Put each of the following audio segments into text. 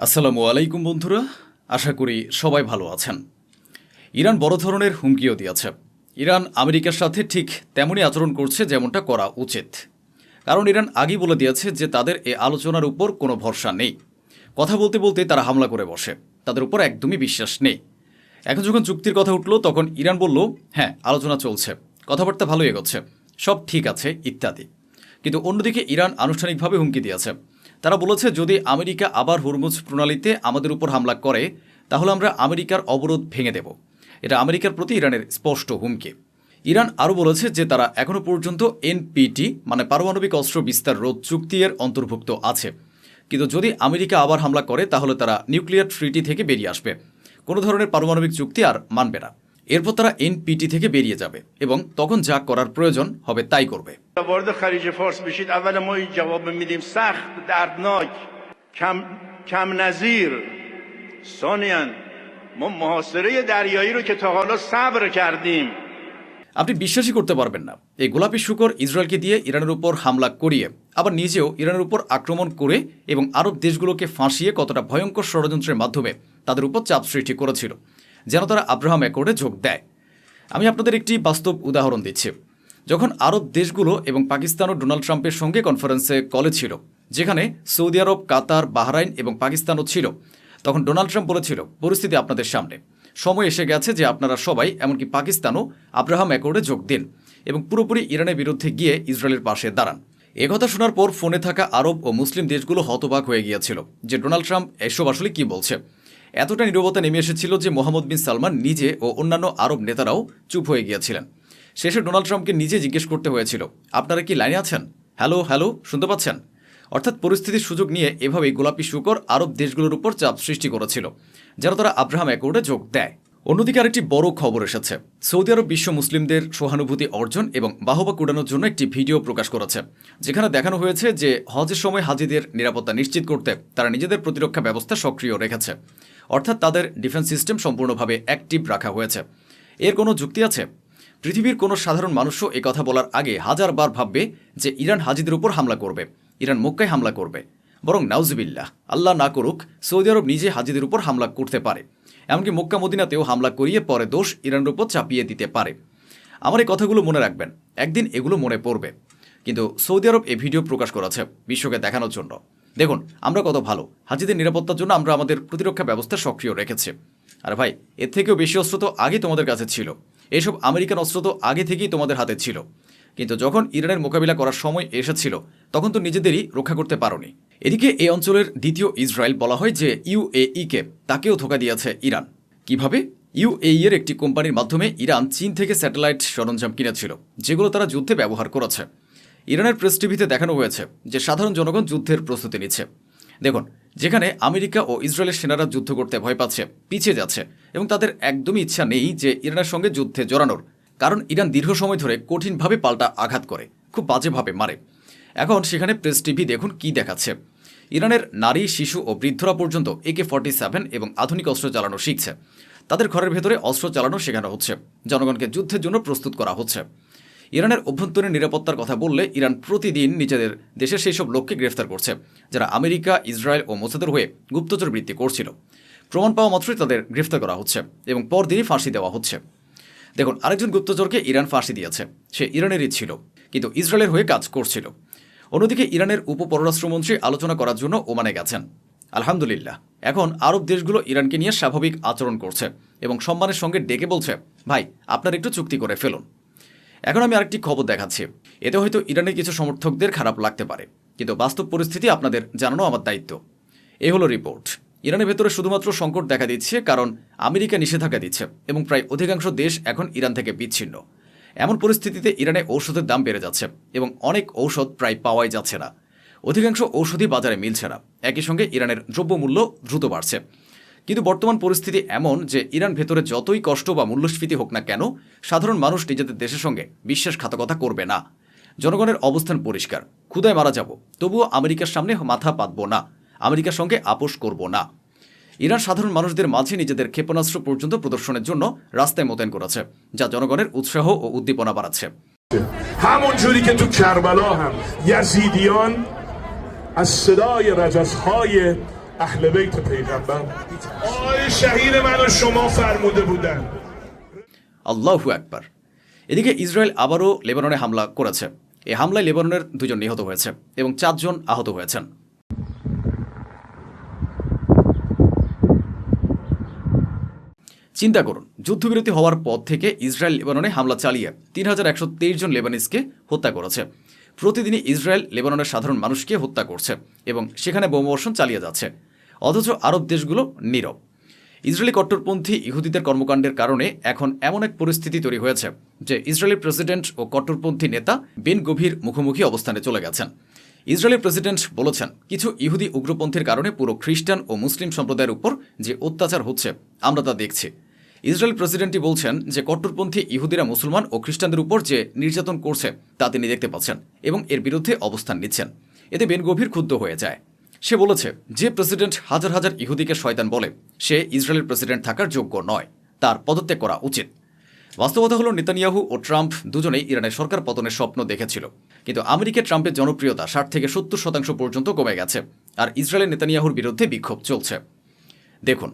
আসসালামু আলাইকুম বন্ধুরা, আশা করি সবাই ভালো আছেন। ইরান বড় ধরনের হুমকিও দিয়েছে। ইরান আমেরিকার সাথে ঠিক তেমনই আচরণ করছে যেমনটা করা উচিত। কারণ ইরান আগেই বলে দিয়েছে যে তাদের এই আলোচনার উপর কোনো ভরসা নেই। কথা বলতে বলতে তারা হামলা করে বসে, তাদের উপর একদমই বিশ্বাস নেই। এখন যখন চুক্তির কথা উঠল তখন ইরান বলল, হ্যাঁ আলোচনা চলছে, কথাবার্তা ভালো এগোচ্ছে, সব ঠিক আছে ইত্যাদি। কিন্তু অন্যদিকে ইরান আনুষ্ঠানিকভাবে হুমকি দিয়েছে। তারা বলেছে যদি আমেরিকা আবার হরমুজ প্রণালীতে আমাদের উপর হামলা করে তাহলে আমরা আমেরিকার অবরোধ ভেঙে দেব। এটা আমেরিকার প্রতি ইরানের স্পষ্ট হুমকি। ইরান আরও বলেছে যে তারা এখনও পর্যন্ত এনপিটি মানে পারমাণবিক অস্ত্র বিস্তার রোধ চুক্তি এর অন্তর্ভুক্ত আছে। কিন্তু যদি আমেরিকা আবার হামলা করে তাহলে তারা নিউক্লিয়ার ট্রিটি থেকে বেরিয়ে আসবে, কোনো ধরনের পারমাণবিক চুক্তি আর মানবে না। এরপর তারা এনপিটি থেকে বেরিয়ে যাবে এবং তখন যা করার প্রয়োজন হবে তাই করবে। আপনি বিশ্বাসই করতে পারবেন না, এই গোলাপি শুকর ইসরায়েলকে দিয়ে ইরানের উপর হামলা করিয়ে আবার নিজেও ইরানের উপর আক্রমণ করে এবং আরব দেশগুলোকে ফাঁসিয়ে কতটা ভয়ঙ্কর ষড়যন্ত্রের মাধ্যমে তাদের উপর চাপ সৃষ্টি করেছিল যেন তারা আব্রাহাম অ্যাকর্ডে যোগ দেয়। আমি আপনাদের একটি বাস্তব উদাহরণ দিচ্ছি। যখন আরব দেশগুলো এবং পাকিস্তানও ডোনাল্ড ট্রাম্পের সঙ্গে কনফারেন্সে কলে ছিল, যেখানে সৌদি আরব, কাতার, বাহরাইন এবং পাকিস্তানও ছিল, তখন ডোনাল্ড ট্রাম্প বলেছিল পরিস্থিতি আপনাদের সামনে, সময় এসে গেছে যে আপনারা সবাই এমনকি পাকিস্তানও আব্রাহাম অ্যাকর্ডে যোগ দিন এবং পুরোপুরি ইরানের বিরুদ্ধে গিয়ে ইসরায়েলের পাশে দাঁড়ান। একথা শোনার পর ফোনে থাকা আরব ও মুসলিম দেশগুলো হতবাক হয়ে গিয়েছিল যে ডোনাল্ড ট্রাম্প এসব আসলে কি বলছে। এতটা নীরবতা নেমে এসেছিল যে মোহাম্মদ বিন সালমান নিজে ও অন্যান্য আরব নেতারাও চুপ হয়ে গিয়েছিলেন। শেষে ডোনাল্ড ট্রাম্পকে নিজে জিজ্ঞেস করতে হয়েছিল, আপনারা কি লাইনে আছেন? হ্যালো হ্যালো, শুনতে পাচ্ছেন? অর্থাৎ পরিস্থিতির সুযোগ নিয়ে এভাবেই গোলাপি শুকর আরব দেশগুলোর উপর চাপ সৃষ্টি করেছিল যেন তারা আব্রাহাম অ্যাকর্ডে যোগ দেয়। অন্যদিকে আরেকটি বড় খবর এসেছে। সৌদি আরব বিশ্ব মুসলিমদের সহানুভূতি অর্জন এবং বাহবা কুড়ানোর জন্য একটি ভিডিও প্রকাশ করেছে, যেখানে দেখানো হয়েছে যে হজের সময় হাজিদের নিরাপত্তা নিশ্চিত করতে তারা নিজেদের প্রতিরক্ষা ব্যবস্থা সক্রিয় রেখেছে, অর্থাৎ তাদের ডিফেন্স সিস্টেম সম্পূর্ণভাবে অ্যাক্টিভ রাখা হয়েছে। এর কোনো যুক্তি আছে? পৃথিবীর কোনো সাধারণ মানুষও এই কথা বলার আগে হাজারবার ভাববে যে ইরান হাজিদের উপর হামলা করবে, ইরান মক্কায় হামলা করবে। বরং নাউজুবিল্লাহ, আল্লাহ না করুক, সৌদি আরব নিজে হাজিদের উপর হামলা করতে পারে, এমনকি মক্কা মদিনাতেও হামলা করিয়ে পরে দোষ ইরানের উপর চাপিয়ে দিতে পারে। আমার এই কথাগুলো মনে রাখবেন, একদিন এগুলো মনে পড়বে। কিন্তু সৌদি আরব এই ভিডিও প্রকাশ করেছে বিশ্বকে দেখানোর জন্য, দেখুন আমরা কত ভালো, হাজিদের নিরাপত্তার জন্য আমরা আমাদের প্রতিরক্ষা ব্যবস্থা সক্রিয় রেখেছি। আর ভাই, এর থেকেও বেশি অস্ত্র তো আগে তোমাদের কাছে ছিল, এইসব আমেরিকান অস্ত্র তো আগে থেকেই তোমাদের হাতে ছিল, কিন্তু যখন ইরানের মোকাবিলা করার সময় এসেছিল তখন তো নিজেদেরই রক্ষা করতে পারোনি। এদিকে এই অঞ্চলের দ্বিতীয় ইসরায়েল বলা হয় যে ইউএইকে তাকেও ধোঁকা দিয়েছে ইরান। কিভাবে? ইউএই এর একটি কোম্পানির মাধ্যমে ইরান চীন থেকে স্যাটেলাইট সরঞ্জাম কিনেছিল, যেগুলো তারা যুদ্ধে ব্যবহার করেছে। ইরানের প্রেস টিভিতে দেখানো হয়েছে যে সাধারণ জনগণ যুদ্ধের প্রস্তুতি নিচ্ছে। দেখুন, যেখানে আমেরিকা ও ইসরায়েলের সেনারা যুদ্ধ করতে ভয় পাচ্ছে, পিছিয়ে যাচ্ছে এবং তাদের একদমই ইচ্ছা নেই যে ইরানের সঙ্গে যুদ্ধে জড়ানোর, কারণ ইরান দীর্ঘ সময় ধরে কঠিনভাবে পাল্টা আঘাত করে, খুব বাজেভাবে মারে। এখন সেখানে প্রেস টিভি দেখুন কি দেখাচ্ছে। ইরানের নারী, শিশু ও বৃদ্ধরা পর্যন্ত AK-47 এবং আধুনিক অস্ত্র চালানো শিখছে। তাদের ঘরের ভেতরে অস্ত্র চালানো শেখানো হচ্ছে, জনগণকে যুদ্ধের জন্য প্রস্তুত করা হচ্ছে। ইরানের অভ্যন্তরীণ নিরাপত্তার কথা বললে ইরান প্রতিদিন নিজেদের দেশের সেই সব লোককে গ্রেফতার করছে যারা আমেরিকা, ইসরায়েল ও মোসাদের হয়ে গুপ্তচর বৃত্তি করছিল। প্রমাণ পাওয়া মাত্রই তাদের গ্রেফতার করা হচ্ছে এবং পরদিনই ফাঁসি দেওয়া হচ্ছে। দেখুন, আরেকজন গুপ্তচরকে ইরান ফাঁসি দিয়েছে, সে ইরানেরই ছিল কিন্তু ইসরায়েলের হয়ে কাজ করছিল। অন্যদিকে ইরানের উপপররাষ্ট্রমন্ত্রী আলোচনা করার জন্য ওমানে গেছেন। আলহামদুলিল্লাহ, এখন আরব দেশগুলো ইরানকে নিয়ে স্বাভাবিক আচরণ করছে এবং সম্মানের সঙ্গে ডেকে বলছে, ভাই আপনার একটু চুক্তি করে ফেলুন। এখন আমি আরেকটি খবর দেখাচ্ছি, এতে হয়তো ইরানের কিছু সমর্থকদের খারাপ লাগতে পারে, কিন্তু বাস্তব পরিস্থিতি আপনাদের জানানো আমার দায়িত্ব। এই হলো রিপোর্ট। ইরানের ভেতরে শুধুমাত্র সংকট দেখা দিচ্ছে কারণ আমেরিকা নিষেধাজ্ঞা দিচ্ছে এবং প্রায় অধিকাংশ দেশ এখন ইরান থেকে বিচ্ছিন্ন। এমন পরিস্থিতিতে ইরানে ঔষধের দাম বেড়ে যাচ্ছে এবং অনেক ঔষধ প্রায় পাওয়াই যাচ্ছে না। অধিকাংশ ঔষধই বাজারে মিলছে না। একই সঙ্গে ইরানের দ্রব্যমূল্য দ্রুত বাড়ছে। কিন্তু বর্তমান পরিস্থিতি এমন যে ইরান ভেতরে যতই কষ্ট বা মূল্যস্ফীতি হোক না কেন, সাধারণ মানুষ নিজেদের দেশের সঙ্গে বিশ্বাসঘাতকতা করবে না। জনগণের অবস্থান পরিষ্কার, ক্ষুধায় মারা যাব তবুও আমেরিকার সামনে মাথা পাতব না, আমেরিকার সঙ্গে আপোষ করব না। ইরান সাধারণ মানুষদের মাঝে নিজেদের ক্ষেপণাস্ত্র পর্যন্ত প্রদর্শনের জন্য রাস্তায় মোতায়েন করেছে, যা জনগণের উৎসাহ ও উদ্দীপনা বাড়াচ্ছে। همونجوری که تو کربلا هم یزیدیان از صدای رجزهای اهل بیت پیغمبر آی شهید من و شما فرموده بودن আল্লাহু আকবার। এদিকে ইসরায়েল আবারও লেবাননে হামলা করেছে। এই হামলায় লেবাননের 2 জন নিহত হয়েছে এবং 4 জন আহত হয়েছেন। চিন্তা করুন, যুদ্ধবিরতি হওয়ার পর থেকে ইসরায়েল লেবাননে হামলা চালিয়ে 3123 জন লেবানিজকে হত্যা করেছে। প্রতিদিনই ইসরায়েল লেবাননের সাধারণ মানুষকে হত্যা করছে এবং সেখানে বোমাবর্ষণ চালিয়ে যাচ্ছে, অথচ আরব দেশগুলো নীরব। ইসরায়েলি কট্টরপন্থী ইহুদিদের কর্মকাণ্ডের কারণে এখন এমন এক পরিস্থিতি তৈরি হয়েছে যে ইসরায়েলের প্রেসিডেন্ট ও কট্টরপন্থী নেতা বেন গভির মুখোমুখি অবস্থানে চলে গেছেন। ইসরায়েলের প্রেসিডেন্ট বলেছেন, কিছু ইহুদি উগ্রপন্থীর কারণে পুরো খ্রিস্টান ও মুসলিম সম্প্রদায়ের উপর যে অত্যাচার হচ্ছে আমরা তা দেখছি। ইসরায়েল প্রেসিডেন্টই বলছেন যে কট্টরপন্থী ইহুদিরা মুসলমান ও খ্রিস্টানদের উপর যে নির্যাতন করছে তা তিনি দেখতে পাচ্ছেন এবং এর বিরুদ্ধে অবস্থান নিচ্ছেন। এতে বেন গভির ক্ষুব্ধ হয়ে যায়। সে বলেছে, যে প্রেসিডেন্ট হাজার হাজার ইহুদিকে শয়তান বলে সে ইসরায়েলের প্রেসিডেন্ট থাকার যোগ্য নয়, তার পদত্যাগ করা উচিত। বাস্তবতা হলো নেতানিয়াহু ও ট্রাম্প দুজনেই ইরানের সরকার পতনের স্বপ্ন দেখেছিল, কিন্তু আমেরিকায় ট্রাম্পের জনপ্রিয়তা 60 থেকে 70% পর্যন্ত কমে গেছে, আর ইসরায়েলের নেতানিয়াহুর বিরুদ্ধে বিক্ষোভ চলছে। দেখুন,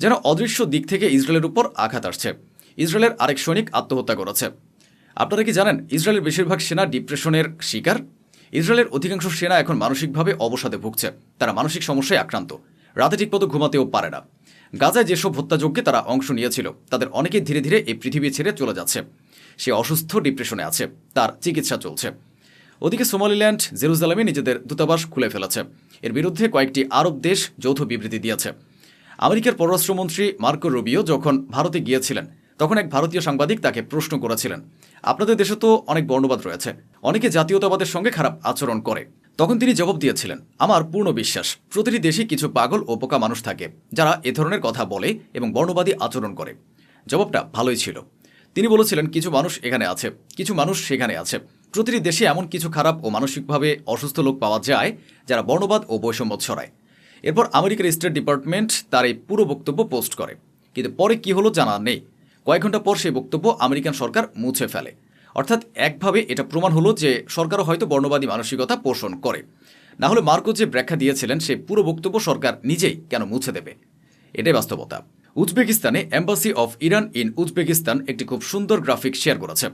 যেন অদৃশ্য দিক থেকে ইসরায়েলের উপর আঘাত আসছে। ইসরায়েলের আরেক সৈনিক আত্মহত্যা করেছে। আপনারা কি জানেন ইসরায়েলের বেশিরভাগ সেনা ডিপ্রেশনের শিকার? ইসরায়েলের অধিকাংশ সেনা এখন মানসিকভাবে অবসাদে ভুগছে। তারা মানসিক সমস্যায় আক্রান্ত, রাতে ঠিকমতো ঘুমাতেও পারে না। গাজায় যেসব হত্যাযজ্ঞে তারা অংশ নিয়েছিল তাদের অনেকেই ধীরে ধীরে এই পৃথিবী ছেড়ে চলে যাচ্ছে। সে অসুস্থ, ডিপ্রেশনে আছে, তার চিকিৎসা চলছে। ওদিকে সোমালিল্যান্ড জেরুজালেমে নিজেদের দূতাবাস খুলে ফেলেছে। এর বিরুদ্ধে কয়েকটি আরব দেশ যৌথ বিবৃতি দিয়েছে। আমেরিকার পররাষ্ট্রমন্ত্রী মার্কো রুবিও যখন ভারতে গিয়েছিলেন তখন এক ভারতীয় সাংবাদিক তাকে প্রশ্ন করেছিলেন, আপনাদের দেশে তো অনেক বর্ণবাদ রয়েছে, অনেকে জাতীয়তাবাদের সঙ্গে খারাপ আচরণ করে। তখন তিনি জবাব দিয়েছিলেন, আমার পূর্ণ বিশ্বাস প্রতিটি দেশে কিছু পাগল ও বোকা মানুষ থাকে যারা এ ধরনের কথা বলে এবং বর্ণবাদী আচরণ করে। জবাবটা ভালোই ছিল। তিনি বলেছিলেন, কিছু মানুষ এখানে আছে, কিছু মানুষ সেখানে আছে। প্রতিটি দেশে এমন কিছু খারাপ ও মানসিকভাবে অসুস্থ লোক পাওয়া যায় যারা বর্ণবাদ ও বৈষম্য ছড়ায়। এরপর আমেরিকার স্টেট ডিপার্টমেন্ট তার এই পুরো বক্তব্য পোস্ট করে, কিন্তু পরে কি হলো জানা নেই। কয়েক ঘন্টা পর সেই বক্তব্য আমেরিকান সরকার মুছে ফেলে। অর্থাৎ একভাবে এটা প্রমাণ হলো যে সরকারও হয়তো বর্ণবাদী মানসিকতা পোষণ করে। না হলে মার্কো যে ব্যাখ্যা দিয়েছিলেন সেই পুরো বক্তব্য সরকার নিজেই কেন মুছে দেবে? এটাই বাস্তবতা। উজবেকিস্তানে embassy of Iran in Uzbekistan একটি খুব সুন্দর গ্রাফিক শেয়ার করেছে।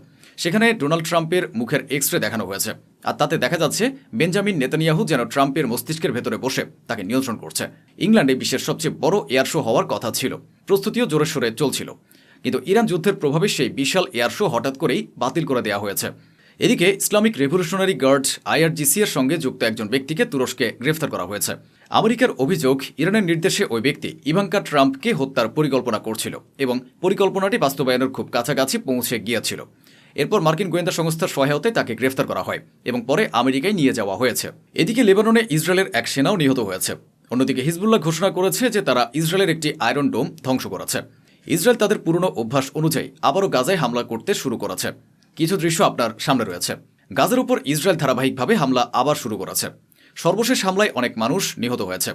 সেখানে ডোনাল্ড ট্রাম্পের মুখের এক্সরে দেখানো হয়েছে, আর তাতে দেখা যাচ্ছে বেঞ্জামিন নেতানিয়াহু যেন ট্রাম্পের মস্তিষ্কের ভেতরে বসে তাকে নিয়ন্ত্রণ করছে। ইংল্যান্ডে বিশ্বের সবচেয়ে বড় এয়ার শো হওয়ার কথা ছিল, প্রস্তুতিও জোরে সোরে চলছিল, কিন্তু ইরান যুদ্ধের প্রভাবে সেই বিশাল এয়ার শো হঠাৎ করেই বাতিল করে দেওয়া হয়েছে। এদিকে ইসলামিক রেভলিউশনারি গার্ড আইআরজিসি এর সঙ্গে যুক্ত একজন ব্যক্তিকে তুরস্কে গ্রেফতার করা হয়েছে। আমেরিকার অভিযোগ, ইরানের নির্দেশে ওই ব্যক্তি ইভাঙ্কা ট্রাম্পকে হত্যার পরিকল্পনা করছিল এবং পরিকল্পনাটি বাস্তবায়নের খুব কাছাকাছি পৌঁছে গিয়েছিল। এরপর মার্কিন গোয়েন্দা সংস্থার সহায়তায় তাকে গ্রেফতার করা হয় এবং পরে আমেরিকায় নিয়ে যাওয়া হয়েছে। এদিকে লেবাননে ইসরায়েলের এক সেনাও নিহত হয়েছে। অন্যদিকে হিজবুল্লাহ ঘোষণা করেছে যে তারা ইসরায়েলের একটি আয়রন ডোম ধ্বংস করেছে। ইসরায়েল তাদের পুরনো অভ্যাস অনুযায়ী আবারও গাজায় হামলা করতে শুরু করেছে। কিছু দৃশ্য আপনার সামনে রয়েছে। গাজার উপর ইসরায়েল ধারাবাহিকভাবে হামলা আবার শুরু করেছে। সর্বশেষ হামলায় অনেক মানুষ নিহত হয়েছে।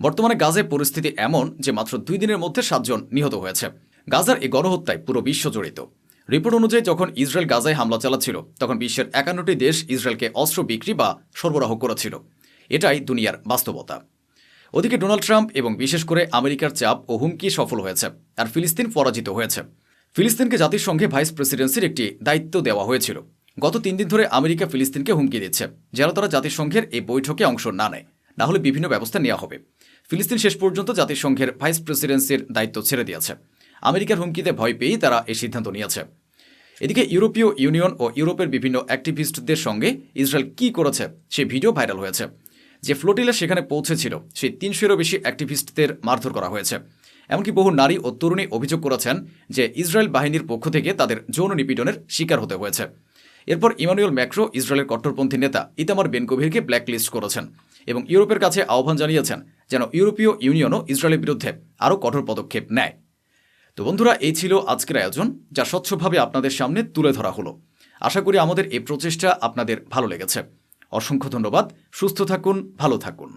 বর্তমানে গাজায় পরিস্থিতি এমন যে মাত্র 2 দিনের মধ্যে 7 জন নিহত হয়েছে। গাজার এই গণহত্যায় পুরো বিশ্ব জড়িত। রিপোর্ট অনুযায়ী যখন ইসরায়েল গাজায় হামলা চালাচ্ছিল তখন বিশ্বের 51টি দেশ ইসরায়েলকে অস্ত্র বিক্রি বা সরবরাহ করেছিল। এটাই দুনিয়ার বাস্তবতা। ওদিকে ডোনাল্ড ট্রাম্প এবং বিশেষ করে আমেরিকার চাপ ও হুমকি সফল হয়েছে, আর ফিলিস্তিন পরাজিত হয়েছে। ফিলিস্তিনকে জাতিসংঘে ভাইস প্রেসিডেন্সির একটি দায়িত্ব দেওয়া হয়েছিল। গত 3 দিন ধরে আমেরিকা ফিলিস্তিনকে হুমকি দিচ্ছে যেন তারা জাতিসংঘের এই বৈঠকে অংশ না নেয়, না হলে বিভিন্ন ব্যবস্থা নেওয়া হবে। ফিলিস্তিন শেষ পর্যন্ত জাতিসংঘের ভাইস প্রেসিডেন্সির দায়িত্ব ছেড়ে দিয়েছে। আমেরিকার হুমকিতে ভয় পেয়েই তারা এই সিদ্ধান্ত নিয়েছে। এদিকে ইউরোপীয় ইউনিয়ন ও ইউরোপের বিভিন্ন অ্যাক্টিভিস্টদের সঙ্গে ইসরায়েল কি করেছে সেই ভিডিও ভাইরাল হয়েছে। যে ফ্লোটিলা সেখানে পৌঁছেছিল সেই 300-এরও বেশি অ্যাক্টিভিস্টদের মারধর করা হয়েছে। এমনকি বহু নারী ও তরুণী অভিযোগ করেছেন যে ইসরায়েল বাহিনীর পক্ষ থেকে তাদের যৌন নিপীড়নের শিকার হতে হয়েছে। এরপর ইমানুয়েল ম্যাক্রো ইসরায়েলের কট্টরপন্থী নেতা ইতামার বেন গভিরকে ব্ল্যাকলিস্ট করেছেন এবং ইউরোপের কাছে আহ্বান জানিয়েছেন যেন ইউরোপীয় ইউনিয়নও ইসরায়েলের বিরুদ্ধে আরও কঠোর পদক্ষেপ নেয়। তো বন্ধুরা, এই ছিল আজকের আয়োজন, যা স্বচ্ছভাবে আপনাদের সামনে তুলে ধরা হলো। আশা করি আমাদের এই প্রচেষ্টা আপনাদের ভালো লেগেছে। অসংখ্য ধন্যবাদ। সুস্থ থাকুন, ভালো থাকুন।